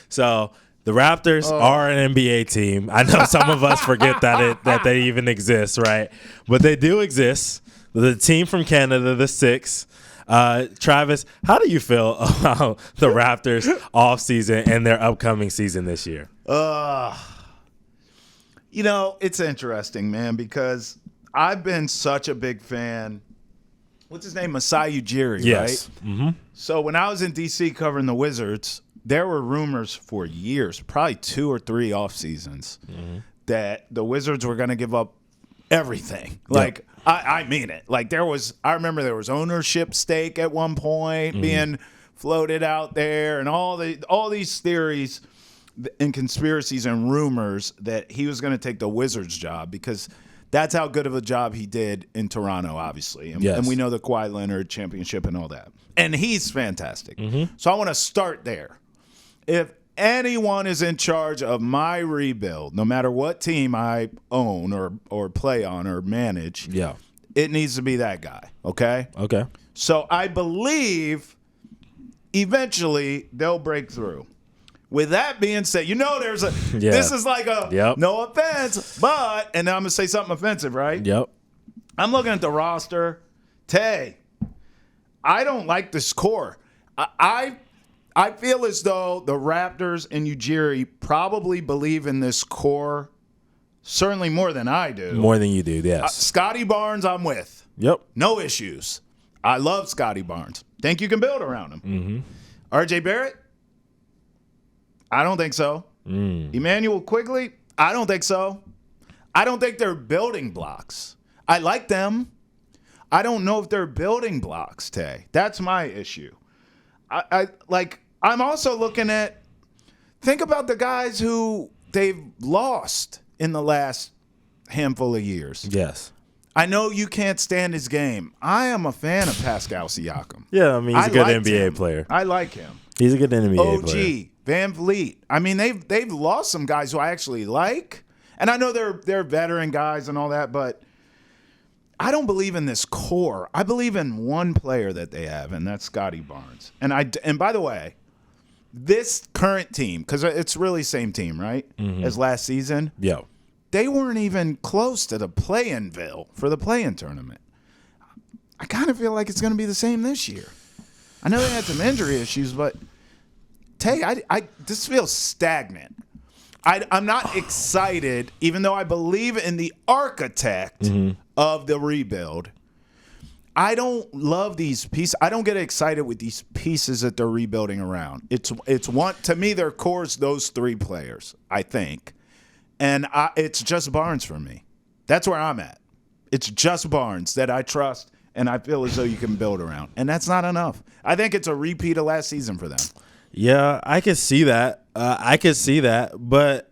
So the Raptors are an NBA team. I know some of us forget that they even exist, right? But they do exist. The team from Canada, the Six. Travis, how do you feel about the Raptors offseason and their upcoming season this year? It's interesting, man, because I've been such a big fan. What's his name? Masai Ujiri, yes. right? Mm-hmm. So when I was in D.C. covering the Wizards, there were rumors for years, probably 2 or 3 off seasons, that the Wizards were going to give up everything. Like, I mean it. Like, I remember there was ownership stake at one point being floated out there, and all these theories and conspiracies and rumors that he was going to take the Wizards job because that's how good of a job he did in Toronto, obviously. And we know the Kawhi Leonard championship and all that. And he's fantastic. So I want to start there. If anyone is in charge of my rebuild, no matter what team I own or play on or manage, it needs to be that guy, okay? Okay. So I believe eventually they'll break through. With that being said, there's this is like no offense, but, and I'm going to say something offensive, right? Yep. I'm looking at the roster. Tay, I don't like this core. I feel as though the Raptors and Ujiri probably believe in this core certainly more than I do. More than you do, yes. Scottie Barnes, I'm with. Yep. No issues. I love Scottie Barnes. Think you can build around him. RJ Barrett? I don't think so. Immanuel Quickley? I don't think so. I don't think they're building blocks. I like them. I don't know if they're building blocks, Tay. That's my issue. I'm also looking at, think about the guys who they've lost in the last handful of years. Yes. I know you can't stand his game. I am a fan of Pascal Siakam. Yeah, I mean, he's a good NBA player. I like him. He's a good NBA player. OG, Van Vliet. I mean, they've lost some guys who I actually like. And I know they're veteran guys and all that, but I don't believe in this core. I believe in one player that they have, and that's Scottie Barnes. And by the way, this current team, because it's really same team, right, as last season. Yeah. They weren't even close to the play-in-ville for the play-in tournament. I kind of feel like it's going to be the same this year. I know they had some injury issues, but Tay, this feels stagnant. I'm not excited, even though I believe in the architect of the rebuild. I don't love these pieces. I don't get excited with these pieces that they're rebuilding around. It's one, to me, their core is those 3 players, I think. And it's just Barnes for me. That's where I'm at. It's just Barnes that I trust and I feel as though you can build around. And that's not enough. I think it's a repeat of last season for them. Yeah, I can see that. But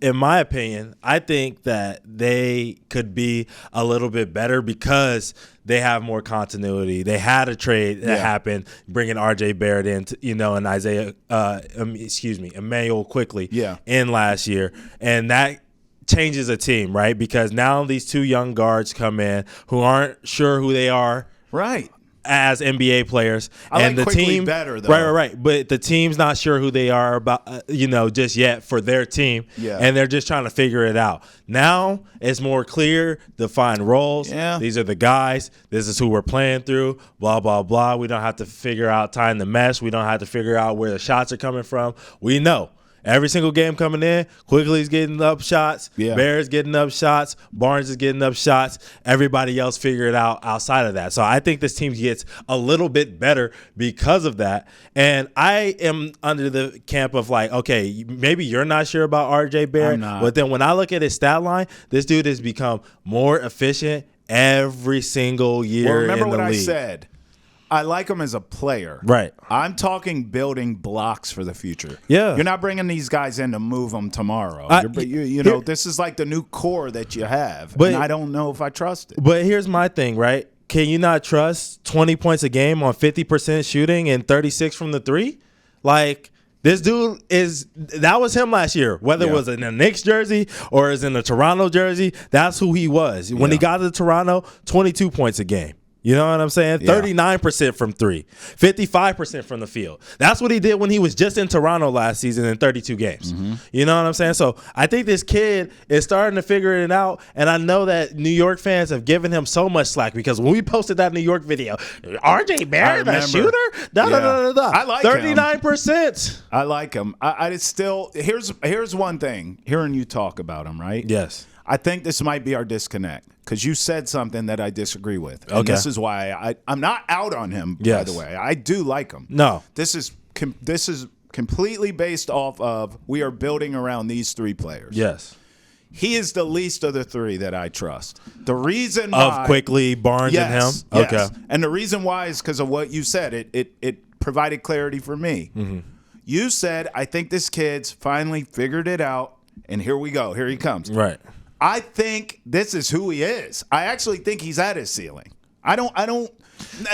in my opinion, I think that they could be a little bit better because they have more continuity. They had a trade that happened, bringing RJ Barrett in, and Immanuel Quickley in last year. And that changes a team, right? Because now these 2 young guards come in who aren't sure who they are. Right. As NBA players, and the team better though. Right. But the team's not sure who they are about, just yet for their team, and they're just trying to figure it out. Now it's more clear, defined roles. Yeah. These are the guys. This is who we're playing through. Blah blah blah. We don't have to figure out tying the mesh. We don't have to figure out where the shots are coming from. We know. Every single game coming in, Quigley's getting up shots, Barrett's getting up shots, Barnes is getting up shots. Everybody else figure it out outside of that. So I think this team gets a little bit better because of that. And I am under the camp of like, okay, maybe you're not sure about RJ Barrett, but then when I look at his stat line, this dude has become more efficient every single year. Well, remember in the what league. I said. I like him as a player. Right. I'm talking building blocks for the future. Yeah. You're not bringing these guys in to move them tomorrow. This is like the new core that you have. And I don't know if I trust it. But here's my thing, right? Can you not trust 20 points a game on 50% shooting and 36 from the 3? Like, this dude that was him last year. Whether it was in a Knicks jersey or is in a Toronto jersey, that's who he was. When he got to Toronto, 22 points a game. You know what I'm saying? 39% from 3, 55% from the field. That's what he did when he was just in Toronto last season in 32 games. You know what I'm saying? So I think this kid is starting to figure it out, and I know that New York fans have given him so much slack because when we posted that New York video, RJ Barrett, a shooter? I like 39%. I like him. I still here's one thing. Hearing you talk about him, right? Yes. I think this might be our disconnect because you said something that I disagree with. And this is why I'm not out on him, by the way. I do like him. No. This is completely based off of we are building around these 3 players. Yes. He is the least of the 3 that I trust. The reason why. Of Quickley, Barnes, and him? Yes. Okay. And the reason why is because of what you said. It provided clarity for me. You said, I think this kid's finally figured it out, and here we go. Here he comes. Right. I think this is who he is. I actually think he's at his ceiling. I don't.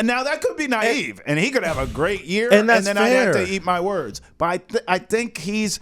Now that could be naive, and he could have a great year, and then fair. I'd have to eat my words. But I think he's.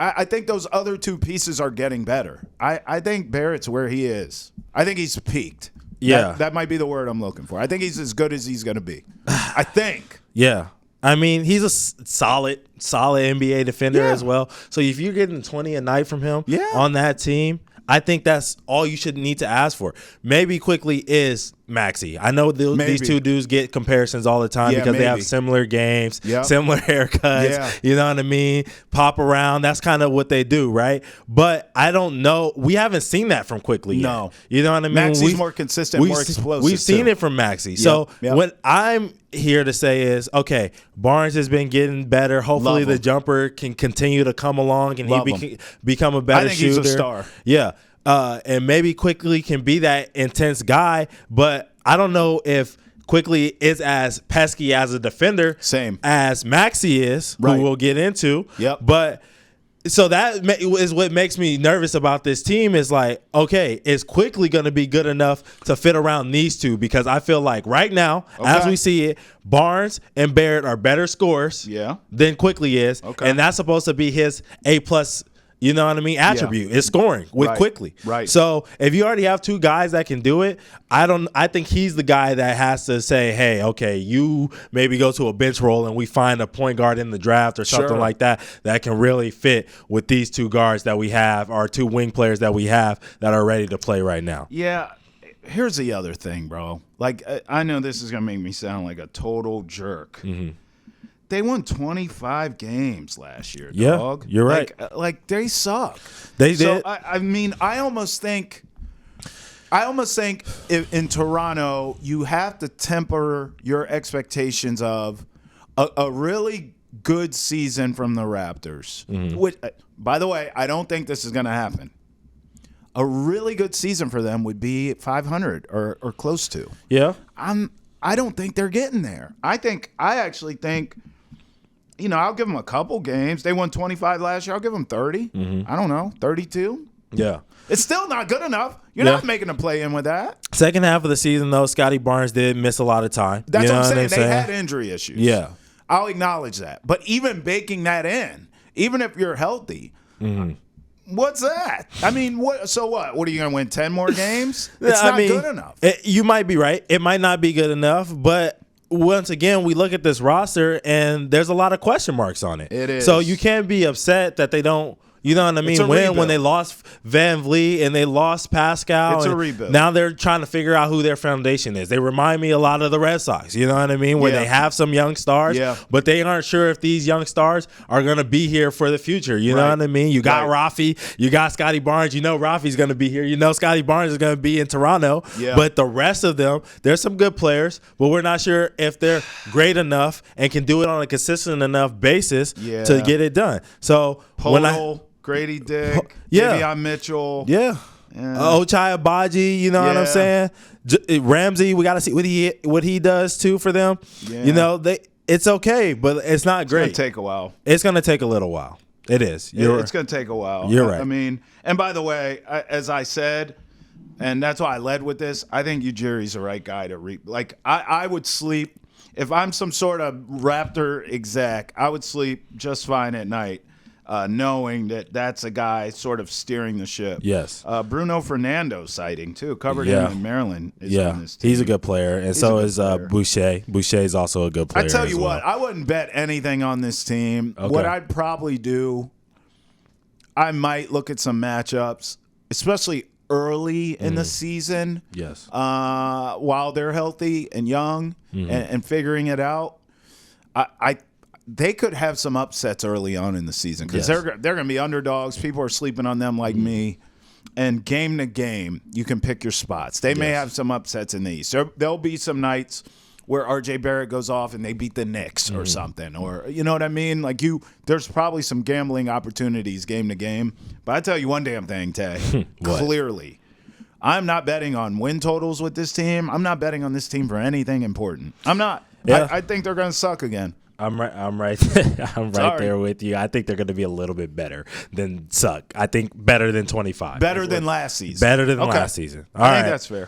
I think those other 2 pieces are getting better. I think Barrett's where he is. I think he's peaked. Yeah, that might be the word I'm looking for. I think he's as good as he's going to be. I think. Yeah. I mean, he's a solid NBA defender as well. So if you're getting 20 a night from him on that team, I think that's all you should need to ask for. Maybe Quickley is Maxey. I know these 2 dudes get comparisons all the time because they have similar games, similar haircuts. Yeah. You know what I mean? Pop around. That's kind of what they do, right? But I don't know. We haven't seen that from Quickley yet. No. You know what I mean? Maxey's more consistent, more explosive. We've seen it from Maxey. So what I'm here to say is, okay, Barnes has been getting better. Hopefully the jumper can continue to come along and he become a better shooter. I think he's a star. Yeah. And maybe Quickley can be that intense guy, but I don't know if Quickley is as pesky as a defender as Maxey is, who we'll get into. Yep. But so that is what makes me nervous about this team is like, okay, is Quickley going to be good enough to fit around these 2? Because I feel like right now, as we see it, Barnes and Barrett are better scorers than Quickley is. Okay. And that's supposed to be his A+, you know what I mean, attribute is scoring with Quickley. Right. So if you already have 2 guys that can do it, I think he's the guy that has to say, hey, okay, you maybe go to a bench role and we find a point guard in the draft or something like that can really fit with these 2 guards that we have, or 2 wing players that we have that are ready to play right now. Yeah. Here's the other thing, bro. Like, I know this is going to make me sound like a total jerk. They won 25 games last year, dog. You're right. Like they suck. They did. I mean, I almost think in Toronto, you have to temper your expectations of a really good season from the Raptors. Which, by the way, I don't think this is going to happen. A really good season for them would be 500 or close to. Yeah. I don't think they're getting there. I actually think. I'll give them a couple games. They won 25 last year. I'll give them 30. I don't know, 32. Yeah. It's still not good enough. You're not making a play in with that. Second half of the season, though, Scottie Barnes did miss a lot of time. That's what I'm saying. They had injury issues. Yeah. I'll acknowledge that. But even baking that in, even if you're healthy, what's that? I mean, what? So what? What are you going to win 10 more games? It's not good enough. You might be right. It might not be good enough, but once again, we look at this roster and there's a lot of question marks on it. It is. So you can't be upset that they don't, you know what I mean, when they lost Van Vliet and they lost Pascal. It's a rebuild. Now they're trying to figure out who their foundation is. They remind me a lot of the Red Sox, you know what I mean, where they have some young stars, but they aren't sure if these young stars are going to be here for the future. You know what I mean? You got Rafi, you got Scottie Barnes. You know Rafi's going to be here. You know Scottie Barnes is going to be in Toronto. Yeah. But the rest of them, there's some good players, but we're not sure if they're great enough and can do it on a consistent enough basis to get it done. So Grady Dick, Davion Mitchell. Ochai Agbaji, you know what I'm saying? Ramsey, we got to see what he does too for them. Yeah. You know, it's okay, but it's not great. It's going to take a while. It's going to take a little while. It is. It's going to take a while. You're right. I mean, and by the way, as I said, and that's why I led with this, I think Ujiri's the right guy to I would sleep. If I'm some sort of Raptor exec, I would sleep just fine at night. knowing that that's a guy sort of steering the ship. Yes. Bruno Fernando sighting, too. Covered him in Maryland. On this team. He's a good player, and so is Boucher. Boucher is also a good player. I tell you what, I wouldn't bet anything on this team. Okay. What I'd probably do, I might look at some matchups, especially early in the season. Yes. While they're healthy and young and figuring it out. They could have some upsets early on in the season because they're going to be underdogs. People are sleeping on them like me. And game to game, you can pick your spots. They may have some upsets in the East. There'll be some nights where RJ Barrett goes off and they beat the Knicks or something. Or you know what I mean? Like there's probably some gambling opportunities game to game. But I tell you one damn thing, Tay. Clearly, I'm not betting on win totals with this team. I'm not betting on this team for anything important. I'm not. Yeah. I think they're going to suck again. I'm right. I'm right there with you. I think they're going to be a little bit better than suck. I think better than 25. Better than last season. Better than last season. I think that's fair.